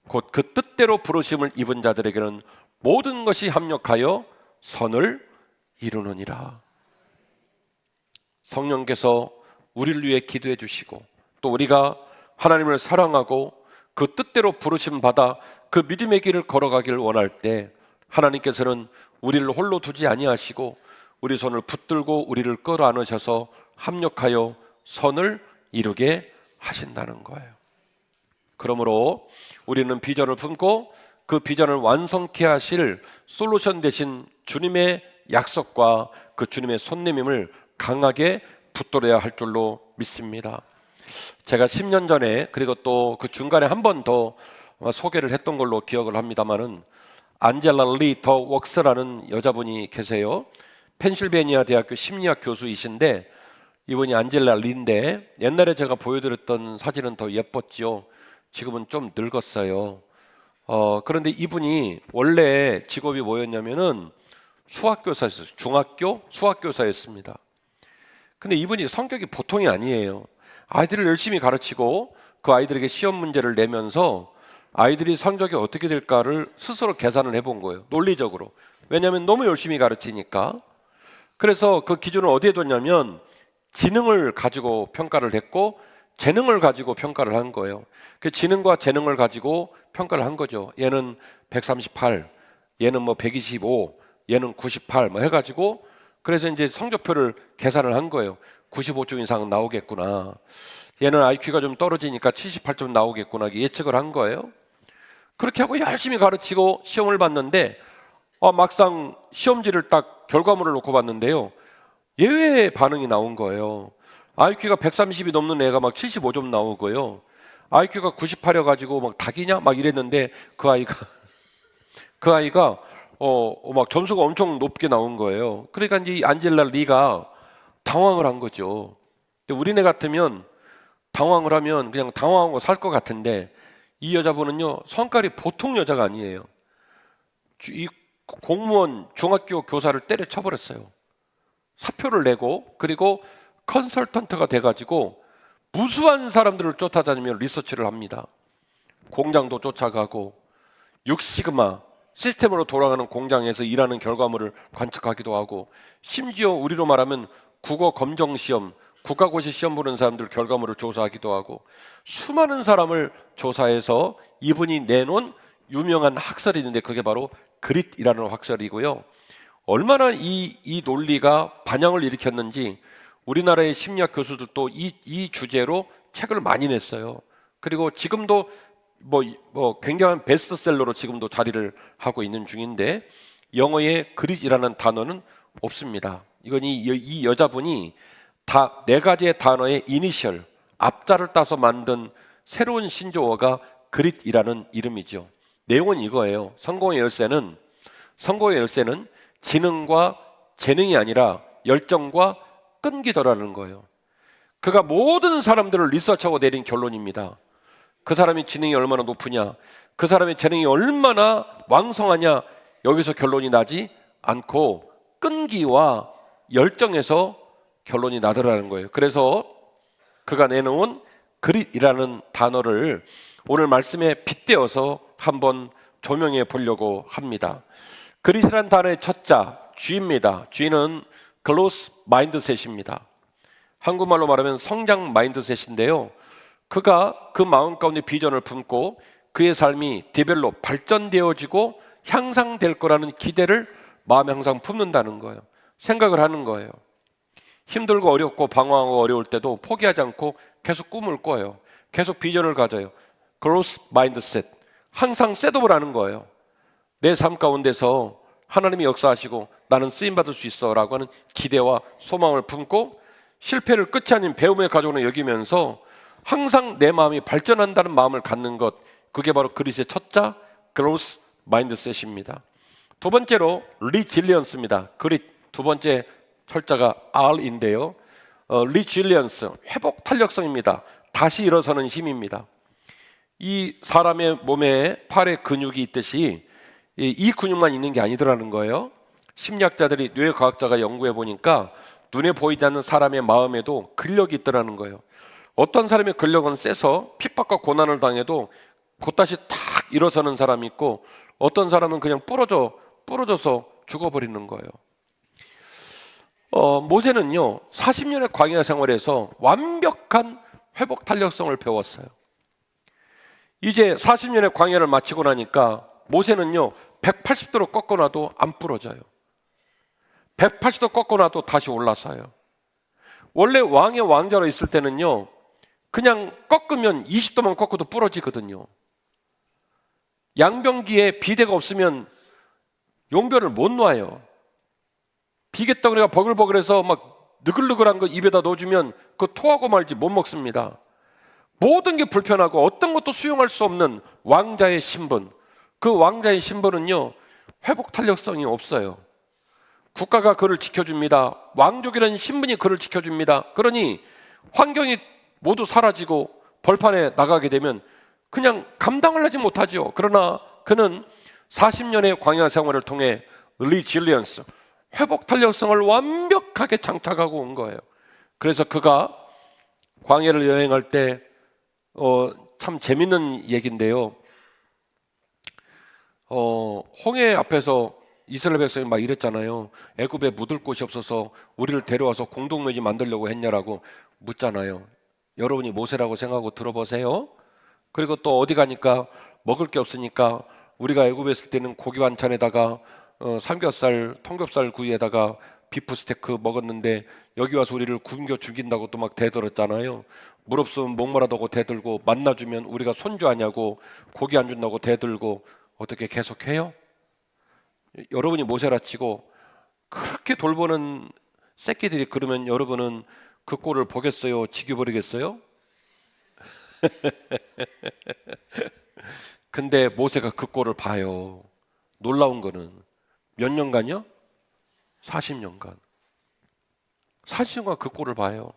곧 그 뜻대로 부르심을 입은 자들에게는 모든 것이 합력하여 선을 이루느니라. 성령께서 우리를 위해 기도해 주시고 또 우리가 하나님을 사랑하고 그 뜻대로 부르심 받아 그 믿음의 길을 걸어가기를 원할 때 하나님께서는 우리를 홀로 두지 아니하시고 우리 손을 붙들고 우리를 끌어안으셔서 합력하여 선을 이루게 하신다는 거예요. 그러므로 우리는 비전을 품고 그 비전을 완성케 하실 솔루션 되신 주님의 약속과 그 주님의 손님임을 강하게 붙들어야 할 줄로 믿습니다. 제가 10년 전에 그리고 또 그 중간에 한 번 더 소개를 했던 걸로 기억을 합니다만은 안젤라 리 더 웍스라는 여자분이 계세요. 펜실베니아 대학교 심리학 교수이신데 이분이 안젤라 리인데 옛날에 제가 보여드렸던 사진은 더 예뻤지요. 지금은 좀 늙었어요. 그런데 이분이 원래 직업이 뭐였냐면은 수학교사였어요. 중학교 수학교사였습니다. 근데 이분이 성격이 보통이 아니에요. 아이들을 열심히 가르치고 그 아이들에게 시험 문제를 내면서 아이들이 성적이 어떻게 될까를 스스로 계산을 해본 거예요. 논리적으로. 왜냐하면 너무 열심히 가르치니까. 그래서 그 기준을 어디에 뒀냐면 지능을 가지고 평가를 했고 재능을 가지고 평가를 한 거예요. 그 지능과 재능을 가지고 평가를 한 거죠. 얘는 138, 얘는 뭐 125, 얘는 98 뭐 해가지고 그래서 이제 성적표를 계산을 한 거예요. 95점 이상은 나오겠구나. 얘는 IQ가 좀 떨어지니까 78점 나오겠구나 예측을 한 거예요. 그렇게 하고 열심히 가르치고 시험을 봤는데 막상 시험지를 딱 결과물을 놓고 봤는데요. 예외의 반응이 나온 거예요. IQ가 130이 넘는 애가 막 75점 나오고요. IQ가 98이어가지고 막 닭이냐? 막 이랬는데 그 아이가 막 점수가 엄청 높게 나온 거예요. 그러니까 이제 안젤라 리가 당황을 한 거죠. 우리네 같으면 당황을 하면 그냥 당황하고 살 것 같은데 이 여자분은요, 성깔이 보통 여자가 아니에요. 이 공무원 중학교 교사를 때려쳐버렸어요. 사표를 내고, 그리고 컨설턴트가 돼가지고 무수한 사람들을 쫓아다니며 리서치를 합니다. 공장도 쫓아가고 6시그마 시스템으로 돌아가는 공장에서 일하는 결과물을 관측하기도 하고, 심지어 우리로 말하면 국어 검정 시험, 국가고시 시험 보는 사람들 결과물을 조사하기도 하고, 수많은 사람을 조사해서 이분이 내놓은 유명한 학설이 있는데 그게 바로 그릿이라는 학설이고요. 얼마나 이 논리가 반향을 일으켰는지 우리나라의 심리학 교수들도 이 주제로 책을 많이 냈어요. 그리고 지금도 굉장한 베스트셀러로 지금도 자리를 하고 있는 중인데, 영어에 그릿이라는 단어는 없습니다. 이건 이 여자분이 다 네 가지의 단어의 이니셜, 앞자를 따서 만든 새로운 신조어가 그릿이라는 이름이죠. 내용은 이거예요. 성공의 열쇠는 지능과 재능이 아니라 열정과 끈기더라는 거예요. 그가 모든 사람들을 리서치하고 내린 결론입니다. 그 사람이 지능이 얼마나 높으냐, 그 사람의 재능이 얼마나 왕성하냐, 여기서 결론이 나지 않고 끈기와 열정에서 결론이 나더라는 거예요. 그래서 그가 내놓은 그릿이라는 단어를 오늘 말씀에 빗대어서 한번 조명해 보려고 합니다. 그릿이라는 단어의 첫자 G입니다. G는 Growth Mindset입니다. 한국말로 말하면 성장 마인드셋인데요, 그가 그 마음 가운데 비전을 품고 그의 삶이 디벨롭, 발전되어지고 향상될 거라는 기대를 마음에 항상 품는다는 거예요. 생각을 하는 거예요. 힘들고 어렵고 방황하고 어려울 때도 포기하지 않고 계속 꿈을 꿔요. 계속 비전을 가져요. Growth Mindset, 항상 셋업을 하는 거예요. 내 삶 가운데서 하나님이 역사하시고 나는 쓰임받을 수 있어 라고 하는 기대와 소망을 품고, 실패를 끝이 아닌 배움의 가족으로 여기면서 항상 내 마음이 발전한다는 마음을 갖는 것, 그게 바로 그릿의 첫자 Growth Mindset입니다. 두 번째로 Resilience입니다. 그릿 두 번째 철자가 R인데요, Resilience, 회복 탄력성입니다. 다시 일어서는 힘입니다. 이 사람의 몸에 팔에 근육이 있듯이 이 근육만 있는 게 아니더라는 거예요. 심리학자들이, 뇌과학자가 연구해 보니까 눈에 보이지 않는 사람의 마음에도 근력이 있더라는 거예요. 어떤 사람의 근력은 세서 핍박과 고난을 당해도 곧다시 탁 일어서는 사람이 있고, 어떤 사람은 그냥 부러져서 죽어버리는 거예요. 모세는요 40년의 광야 생활에서 완벽한 회복 탄력성을 배웠어요. 이제 40년의 광야를 마치고 나니까 모세는요 180도로 꺾어놔도 안 부러져요. 180도 꺾어놔도 다시 올라서요. 원래 왕의 왕자로 있을 때는요 그냥 꺾으면 20도만 꺾어도 부러지거든요. 양병기에 비대가 없으면 용변을 못 놔요. 비계덩어리가 버글버글해서 막 느글느글한 거 입에다 넣어주면 그거 토하고 말지 못 먹습니다. 모든 게 불편하고 어떤 것도 수용할 수 없는 왕자의 신분, 그 왕자의 신분은요 회복 탄력성이 없어요. 국가가 그를 지켜줍니다. 왕족이라는 신분이 그를 지켜줍니다. 그러니 환경이 모두 사라지고 벌판에 나가게 되면 그냥 감당을 하지 못하죠. 그러나 그는 40년의 광야 생활을 통해 리질리언스, 회복 탄력성을 완벽하게 장착하고 온 거예요. 그래서 그가 광야를 여행할 때 참 재밌는 얘기인데요, 홍해 앞에서 이스라엘 백성이 막 이랬잖아요. 애굽에 묻을 곳이 없어서 우리를 데려와서 공동묘지 만들려고 했냐라고 묻잖아요. 여러분이 모세라고 생각하고 들어보세요. 그리고 또 어디 가니까 먹을 게 없으니까 우리가 애굽에 있을 때는 고기 반찬에다가 삼겹살, 통겹살 구이에다가 비프 스테이크 먹었는데 여기 와서 우리를 굶겨 죽인다고 또 막 대들었잖아요. 물 없으면 목마르다고 대들고, 만나주면 우리가 손주하냐고, 고기 안 준다고 대들고. 어떻게 계속해요? 여러분이 모세라 치고 그렇게 돌보는 새끼들이 그러면 여러분은 그 꼴을 보겠어요? 지켜버리겠어요? 근데 모세가 그 꼴을 봐요. 놀라운 거는 몇 년간요? 40년간. 40년간 그 꼴을 봐요.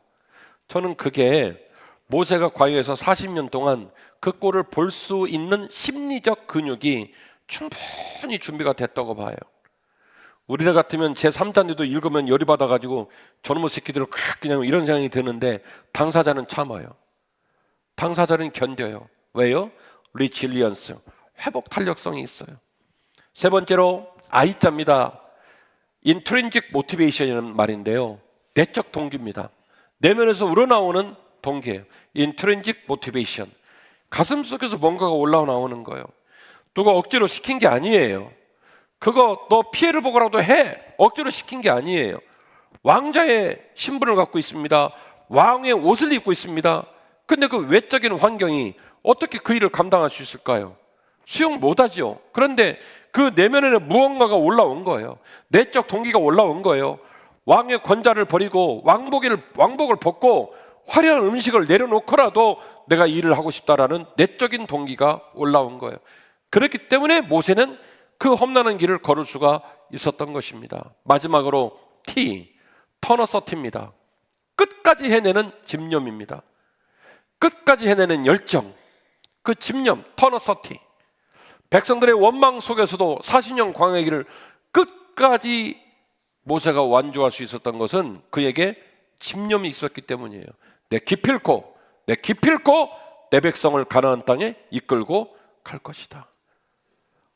저는 그게 모세가 광야에서 40년 동안 그 꼴을 볼 수 있는 심리적 근육이 충분히 준비가 됐다고 봐요. 우리네 같으면 제3자인데도 읽으면 열이 받아가지고 저놈의 새끼들을 그냥 이런 생각이 드는데, 당사자는 참아요. 당사자는 견뎌요. 왜요? 리질리언스, 회복 탄력성이 있어요. 세 번째로 I자입니다. 인트린직 모티베이션이라는 말인데요, 내적 동기입니다. 내면에서 우러나오는 동기예요. 인트린직 모티베이션, 가슴 속에서 뭔가가 올라오는 거예요. 누가 억지로 시킨 게 아니에요. 그거 너 피해를 보고라도 해, 억지로 시킨 게 아니에요. 왕자의 신분을 갖고 있습니다. 왕의 옷을 입고 있습니다. 근데 그 외적인 환경이 어떻게 그 일을 감당할 수 있을까요? 수용 못하죠. 그런데 그 내면에는 무언가가 올라온 거예요. 내적 동기가 올라온 거예요. 왕의 권좌를 버리고 왕복을 벗고 화려한 음식을 내려놓고라도 내가 일을 하고 싶다라는 내적인 동기가 올라온 거예요. 그렇기 때문에 모세는 그 험난한 길을 걸을 수가 있었던 것입니다. 마지막으로 터너서티입니다. 끝까지 해내는 집념입니다. 끝까지 해내는 열정, 그 집념, 터너서티. 백성들의 원망 속에서도 40년 광야의 길을 끝까지 모세가 완주할 수 있었던 것은 그에게 집념이 있었기 때문이에요. 내 기필코 내 백성을 가나안 땅에 이끌고 갈 것이다.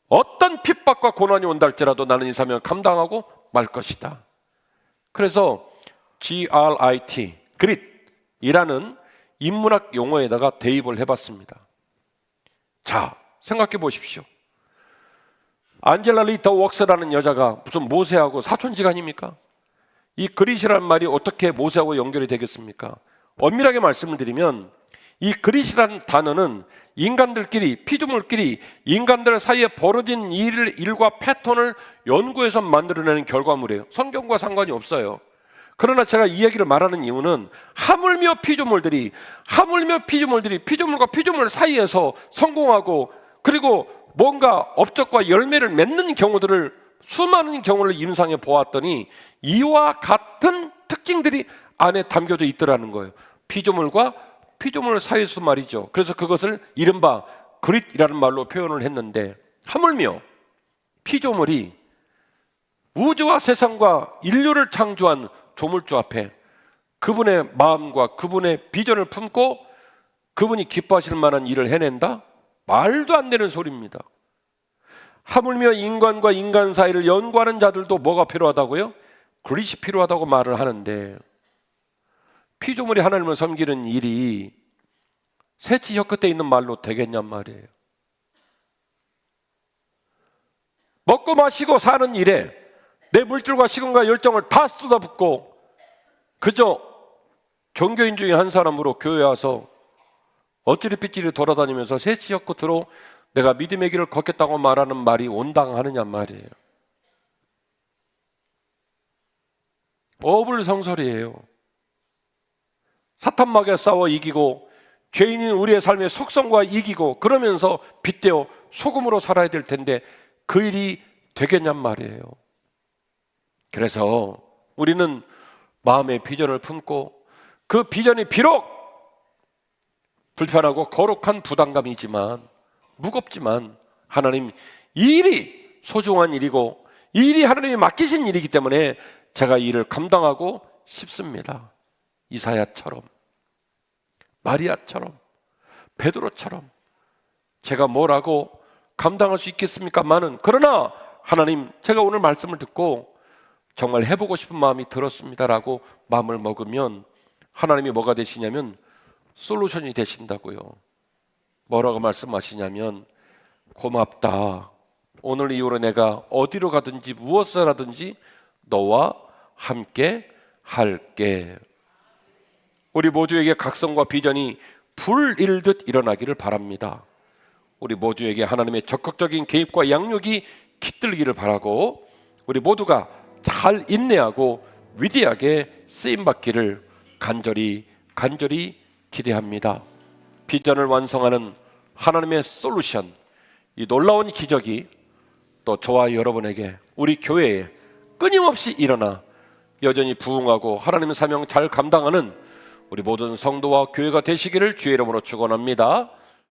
어떤 핍박과 고난이 온다 할지라도 나는 이 사명을 감당하고 말 것이다. 그래서 GRIT, grit이라는 인문학 용어에다가 대입을 해봤습니다. 자, 생각해 보십시오. 안젤라 리터 웍스라는 여자가 무슨 모세하고 사촌지간입니까? 이 그릿이라는 말이 어떻게 모세하고 연결이 되겠습니까? 엄밀하게 말씀을 드리면 이 그릿이라는 단어는 인간들끼리, 피조물끼리 인간들 사이에 벌어진 일과 패턴을 연구해서 만들어내는 결과물이에요. 성경과 상관이 없어요. 그러나 제가 이 얘기를 말하는 이유는 하물며 피조물들이 피조물과 피조물 사이에서 성공하고 그리고 뭔가 업적과 열매를 맺는 경우들을, 수많은 경우를 임상해 보았더니 이와 같은 특징들이 안에 담겨져 있더라는 거예요. 피조물과 피조물 사이에서 말이죠. 그래서 그것을 이른바 그릿이라는 말로 표현을 했는데, 하물며 피조물이 우주와 세상과 인류를 창조한 조물주 앞에 그분의 마음과 그분의 비전을 품고 그분이 기뻐하실 만한 일을 해낸다? 말도 안 되는 소리입니다. 하물며 인간과 인간 사이를 연구하는 자들도 뭐가 필요하다고요? 그릿이 필요하다고 말을 하는데, 피조물이 하나님을 섬기는 일이 새치 혀끝에 있는 말로 되겠냔 말이에요. 먹고 마시고 사는 일에 내 물질과 시간과 열정을 다 쏟아붓고 그저 종교인 중에 한 사람으로 교회에 와서 어찌리삐찌리 돌아다니면서 새치 혀끝으로 내가 믿음의 길을 걷겠다고 말하는 말이 온당하느냐 말이에요. 어불성설이에요. 사탄마귀와 싸워 이기고 죄인인 우리의 삶의 속성과 이기고 그러면서 빗대어 소금으로 살아야 될 텐데 그 일이 되겠냔 말이에요. 그래서 우리는 마음의 비전을 품고 그 비전이 비록 불편하고 거룩한 부담감이지만, 무겁지만 하나님, 이 일이 소중한 일이고 이 일이 하나님이 맡기신 일이기 때문에 제가 이 일을 감당하고 싶습니다. 이사야처럼, 마리아처럼, 베드로처럼 제가 뭐라고 감당할 수 있겠습니까마는, 그러나 하나님, 제가 오늘 말씀을 듣고 정말 해보고 싶은 마음이 들었습니다라고 마음을 먹으면 하나님이 뭐가 되시냐면 솔루션이 되신다고요. 뭐라고 말씀하시냐면, 고맙다. 오늘 이후로 내가 어디로 가든지 무엇을 하든지 너와 함께 할게. 우리 모두에게 각성과 비전이 불일듯 일어나기를 바랍니다. 우리 모두에게 하나님의 적극적인 개입과 양육이 깃들기를 바라고 우리 모두가 잘 인내하고 위대하게 쓰임받기를 간절히 기대합니다. 비전을 완성하는 하나님의 솔루션, 이 놀라운 기적이 또 저와 여러분에게, 우리 교회에 끊임없이 일어나 여전히 부응하고 하나님의 사명 잘 감당하는 우리 모든 성도와 교회가 되시기를 주의 이름으로 축원합니다.